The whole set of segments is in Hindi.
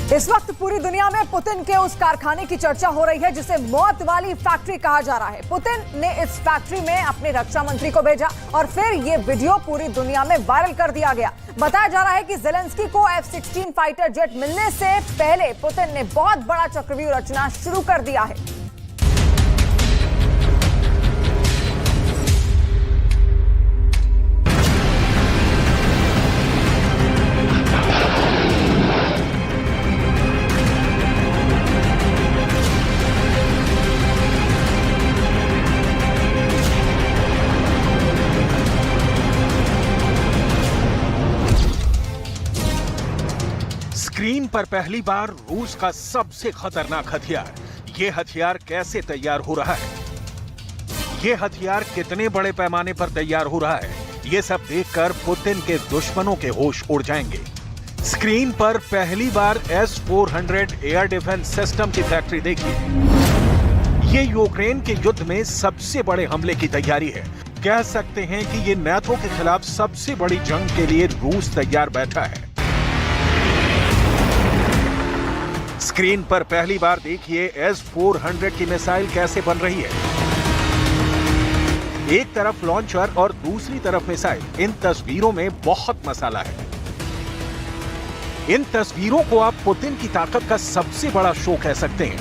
इस वक्त पूरी दुनिया में पुतिन के उस कारखाने की चर्चा हो रही है जिसे मौत वाली फैक्ट्री कहा जा रहा है। पुतिन ने इस फैक्ट्री में अपने रक्षा मंत्री को भेजा और फिर ये वीडियो पूरी दुनिया में वायरल कर दिया गया। बताया जा रहा है कि जेलेंस्की को F-16 फाइटर जेट मिलने से पहले पुतिन ने बहुत बड़ा चक्रव्यूह रचना शुरू कर दिया है। स्क्रीन पर पहली बार रूस का सबसे खतरनाक हथियार। ये हथियार कैसे तैयार हो रहा है, ये हथियार कितने बड़े पैमाने पर तैयार हो रहा है, ये सब देखकर पुतिन के दुश्मनों के होश उड़ जाएंगे। स्क्रीन पर पहली बार S-400 एयर डिफेंस सिस्टम की फैक्ट्री देखिए। ये यूक्रेन के युद्ध में सबसे बड़े हमले की तैयारी है। कह सकते हैं कि ये नाटो के खिलाफ सबसे बड़ी जंग के लिए रूस तैयार बैठा है। स्क्रीन पर पहली बार देखिए S-400 की मिसाइल कैसे बन रही है। एक तरफ लॉन्चर और दूसरी तरफ मिसाइल। इन तस्वीरों में बहुत मसाला है। इन तस्वीरों को आप पुतिन की ताकत का सबसे बड़ा शो कह सकते हैं।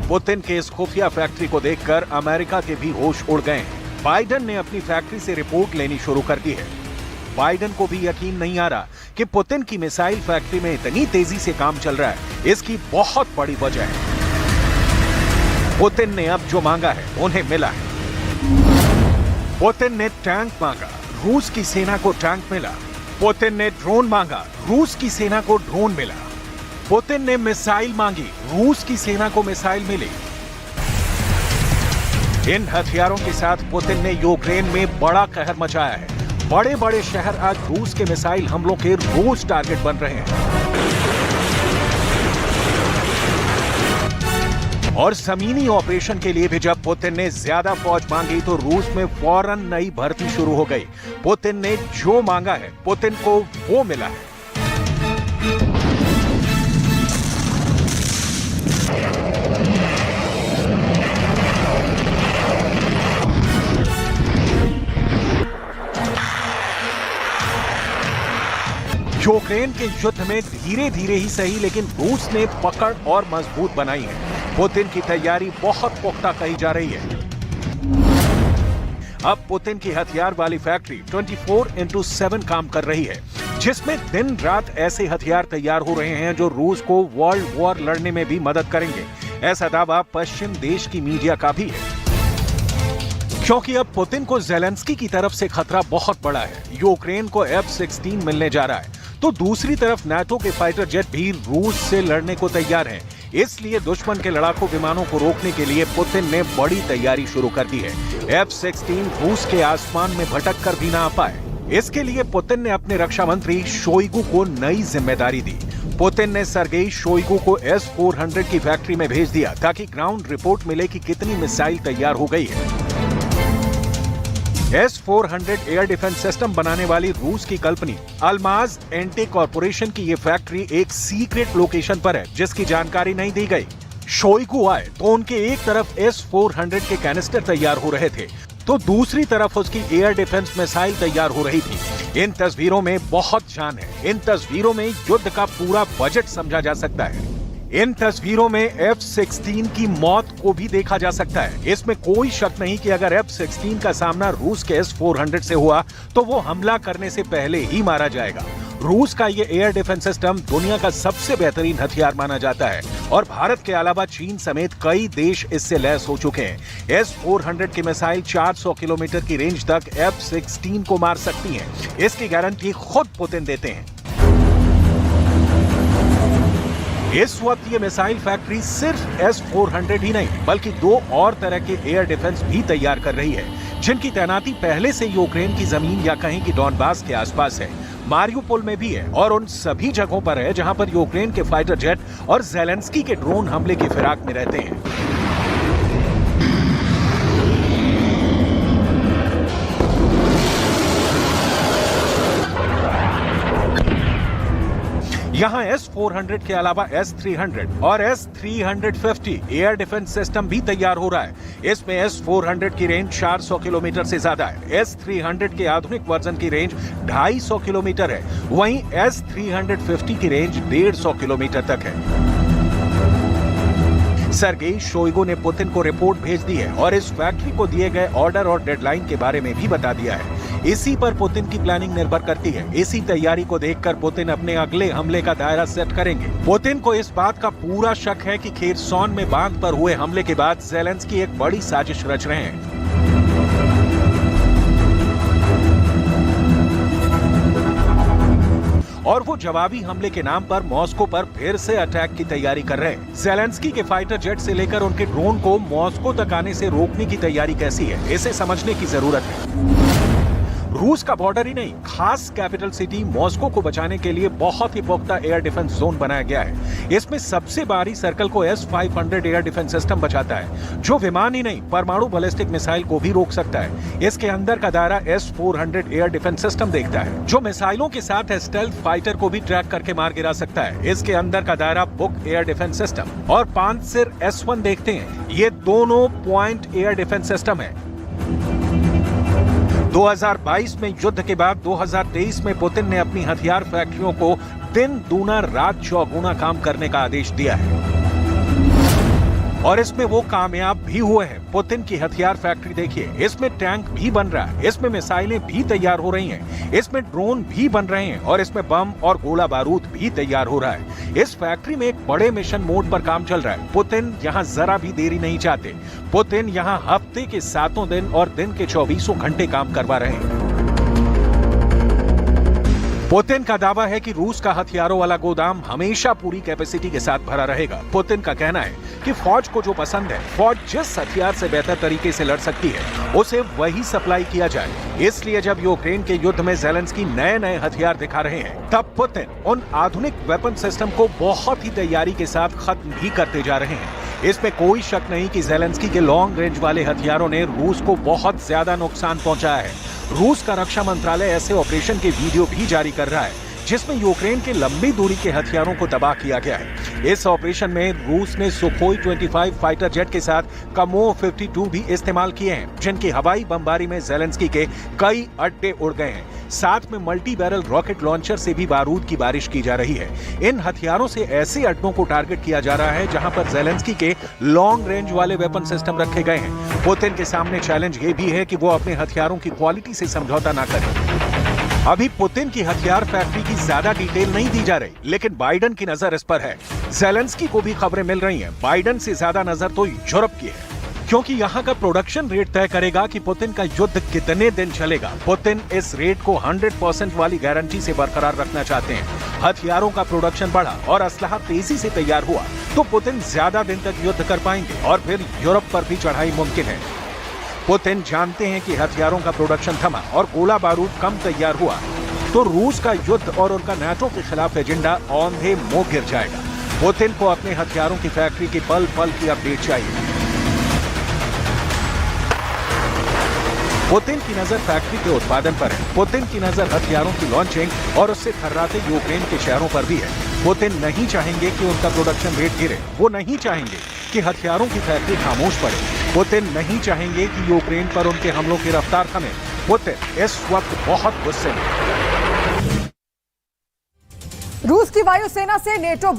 पुतिन के इस खुफिया फैक्ट्री को देखकर अमेरिका के भी होश उड़ गए हैं। बाइडेन ने अपनी फैक्ट्री से रिपोर्ट लेनी शुरू कर दी है। बाइडेन को भी यकीन नहीं आ रहा कि पुतिन की मिसाइल फैक्ट्री में इतनी तेजी से काम चल रहा है। इसकी बहुत बड़ी वजह है पुतिन ने अब जो मांगा है उन्हें मिला है। पुतिन ने टैंक मांगा, रूस की सेना को टैंक मिला। पुतिन ने ड्रोन मांगा, रूस की सेना को ड्रोन मिला। पुतिन ने मिसाइल मांगी, रूस की सेना को मिसाइल मिली। इन हथियारों के साथ पुतिन ने यूक्रेन में बड़ा कहर मचाया है। बड़े बड़े शहर आज रूस के मिसाइल हमलों के रोज टारगेट बन रहे हैं। और जमीनी ऑपरेशन के लिए भी जब पुतिन ने ज्यादा फौज मांगी तो रूस में फौरन नई भर्ती शुरू हो गई। पुतिन ने जो मांगा है पुतिन को वो मिला है। यूक्रेन के युद्ध में धीरे धीरे ही सही लेकिन रूस ने पकड़ और मजबूत बनाई है। पुतिन की तैयारी बहुत पुख्ता कही जा रही है। अब पुतिन की हथियार वाली फैक्ट्री 24/7 काम कर रही है, जिसमें दिन रात ऐसे हथियार तैयार हो रहे हैं जो रूस को वर्ल्ड वॉर लड़ने में भी मदद करेंगे। ऐसा दावा पश्चिम देश की मीडिया का भी है, क्योंकि अब पुतिन को जेलेंस्की की तरफ से खतरा बहुत बड़ा है। यूक्रेन को F-16 मिलने जा रहा है तो दूसरी तरफ नाटो के फाइटर जेट भी रूस से लड़ने को तैयार हैं। इसलिए दुश्मन के लड़ाकू विमानों को रोकने के लिए पुतिन ने बड़ी तैयारी शुरू कर दी है। F-16 रूस के आसमान में भटक कर भी ना आ पाए, इसके लिए पुतिन ने अपने रक्षा मंत्री शोइगु को नई जिम्मेदारी दी। पुतिन ने सर्गेई शोइगु को S-400 की फैक्ट्री में भेज दिया ताकि ग्राउंड रिपोर्ट मिले कि कितनी मिसाइल तैयार हो गई है। S-400 एयर डिफेंस सिस्टम बनाने वाली रूस की कंपनी अल्माज एंटी कॉर्पोरेशन की ये फैक्ट्री एक सीक्रेट लोकेशन पर है जिसकी जानकारी नहीं दी गई। शोइगु आए तो उनके एक तरफ S-400 के कैनिस्टर तैयार हो रहे थे तो दूसरी तरफ उसकी एयर डिफेंस मिसाइल तैयार हो रही थी। इन तस्वीरों में बहुत जान है। इन तस्वीरों में युद्ध का पूरा बजट समझा जा सकता है। इन तस्वीरों में F-16 की मौत को भी देखा जा सकता है। इसमें कोई शक नहीं कि अगर F-16 का सामना रूस के S-400 से हुआ तो वो हमला करने से पहले ही मारा जाएगा। रूस का ये एयर डिफेंस सिस्टम दुनिया का सबसे बेहतरीन हथियार माना जाता है और भारत के अलावा चीन समेत कई देश इससे लैस हो चुके हैं। S-400 की मिसाइल 400 किलोमीटर की रेंज तक F-16 को मार सकती है। इसकी गारंटी खुद पुतिन देते हैं। इस वक्त ये मिसाइल फैक्ट्री सिर्फ S-400 ही नहीं बल्कि दो और तरह के एयर डिफेंस भी तैयार कर रही है, जिनकी तैनाती पहले से यूक्रेन की जमीन या कहीं की डॉनबास के आसपास है। मारियुपोल में भी है और उन सभी जगहों पर है जहां पर यूक्रेन के फाइटर जेट और जेलेंस्की के ड्रोन हमले की फिराक में रहते हैं। यहाँ S-400 के अलावा S-300 और S-350 एयर डिफेंस सिस्टम भी तैयार हो रहा है। इसमें S-400 की रेंज 400 किलोमीटर से ज्यादा है। S-300 के आधुनिक वर्जन की रेंज 250 किलोमीटर है। वहीं S-350 की रेंज 150 किलोमीटर तक है। सर्गेई शोइगु ने पुतिन को रिपोर्ट भेज दी है और इस फैक्ट्री को दिए गए ऑर्डर और डेडलाइन के बारे में भी बता दिया है। इसी पर पुतिन की प्लानिंग निर्भर करती है। इसी तैयारी को देखकर पुतिन अपने अगले हमले का दायरा सेट करेंगे। पुतिन को इस बात का पूरा शक है कि खेरसॉन में बांध पर हुए हमले के बाद ज़ेलेंस्की एक बड़ी साजिश रच रहे हैं। और वो जवाबी हमले के नाम पर मॉस्को पर फिर से अटैक की तैयारी कर रहे हैं। ज़ेलेंस्की के फाइटर जेट से लेकर उनके ड्रोन को मॉस्को तक आने से रोकने की तैयारी कैसी है, इसे समझने की जरूरत है। रूस का बॉर्डर ही नहीं, खास कैपिटल सिटी मॉस्को को बचाने के लिए बहुत ही पुख्ता एयर डिफेंस जोन बनाया गया है। इसमें सबसे बाहरी सर्कल को S-500 एयर डिफेंस सिस्टम बचाता है, जो विमान ही नहीं परमाणु बैलिस्टिक मिसाइल को भी रोक सकता है। इसके अंदर का दायरा S-400 एयर डिफेंस सिस्टम देखता है, जो मिसाइलों के साथ स्टेल्थ फाइटर को भी ट्रैक करके मार गिरा सकता है। इसके अंदर का दायरा बुक एयर डिफेंस सिस्टम और पांचसिर S-1 देखते हैं। ये दोनों पॉइंट एयर डिफेंस सिस्टम है। 2022 में युद्ध के बाद 2023 में पुतिन ने अपनी हथियार फैक्ट्रियों को दिन दूना रात चौगुना काम करने का आदेश दिया है और इसमें वो कामयाब भी हुए हैं। पुतिन की हथियार फैक्ट्री देखिए, इसमें टैंक भी बन रहा है, इसमें मिसाइलें भी तैयार हो रही हैं, इसमें ड्रोन भी बन रहे हैं और इसमें बम और गोला बारूद भी तैयार हो रहा है। इस फैक्ट्री में एक बड़े मिशन मोड पर काम चल रहा है। पुतिन यहाँ जरा भी देरी नहीं चाहते। पुतिन यहाँ हफ्ते के 7 दिन और दिन के 24 घंटे काम करवा रहे हैं। पुतिन का दावा है कि रूस का हथियारों वाला गोदाम हमेशा पूरी कैपेसिटी के साथ भरा रहेगा। पुतिन का कहना है कि फौज को जो पसंद है, फौज जिस हथियार से बेहतर तरीके से लड़ सकती है, उसे वही सप्लाई किया जाए। इसलिए जब यूक्रेन के युद्ध में ज़ेलेंस्की नए हथियार दिखा रहे हैं, तब पुतिन उन आधुनिक वेपन सिस्टम को बहुत ही तैयारी के साथ खत्म भी करते जा रहे हैं। इसमें कोई शक नहीं कि ज़ेलेंस्की के लॉन्ग रेंज वाले हथियारों ने रूस को बहुत ज्यादा नुकसान पहुंचाया है। रूस का रक्षा मंत्रालय ऐसे ऑपरेशन के वीडियो भी जारी कर रहा है, जिसमें यूक्रेन के लंबी दूरी के हथियारों को तबाह किया गया है। इस ऑपरेशन में रूस ने सुखोई 25 फाइटर जेट के साथ कमोव 52 भी इस्तेमाल किए हैं, जिनकी हवाई बमबारी में ज़ेलेंस्की के कई अड्डे उड़ गए हैं। साथ में मल्टी बैरल रॉकेट लॉन्चर से भी बारूद की बारिश की जा रही है। इन हथियारों से ऐसे अड्डों को टारगेट किया जा रहा है जहां पर ज़ेलेंस्की के लॉन्ग रेंज वाले वेपन सिस्टम रखे गए हैं। पुतिन के सामने चैलेंज ये भी है कि वो अपने हथियारों की क्वालिटी से समझौता ना करें। अभी पुतिन की हथियार फैक्ट्री की ज्यादा डिटेल नहीं दी जा रही, लेकिन बाइडन की नजर इस पर है। ज़ेलेंस्की को भी खबरें मिल रही हैं। बाइडन से ज्यादा नजर तो यूरोप की है, क्योंकि यहाँ का प्रोडक्शन रेट तय करेगा कि पुतिन का युद्ध कितने दिन चलेगा। पुतिन इस रेट को 100% वाली गारंटी से बरकरार रखना चाहते हैं। हथियारों का प्रोडक्शन बढ़ा और असलहा तेजी से तैयार हुआ तो पुतिन ज्यादा दिन तक युद्ध कर पाएंगे और फिर यूरोप पर भी चढ़ाई मुमकिन है। पुतिन जानते हैं कि हथियारों का प्रोडक्शन थमा और गोला बारूद कम तैयार हुआ तो रूस का युद्ध और उनका नाटो के खिलाफ एजेंडा औंधे मुंह गिर जाएगा। पुतिन को अपने हथियारों की फैक्ट्री की पल पल की अपडेट चाहिए। पुतिन की नजर फैक्ट्री के उत्पादन पर है। पुतिन की नजर हथियारों की लॉन्चिंग और उससे थर्राते यूक्रेन के शहरों पर भी है। पुतिन नहीं चाहेंगे कि उनका प्रोडक्शन रेट गिरे। वो नहीं चाहेंगे कि हथियारों की फैक्ट्री खामोश पड़े। पुतिन नहीं चाहेंगे कि यूक्रेन पर उनके हमलों की रफ्तार थमे। पुतिन इस वक्त बहुत गुस्से में। रूस की वायुसेना से नेटो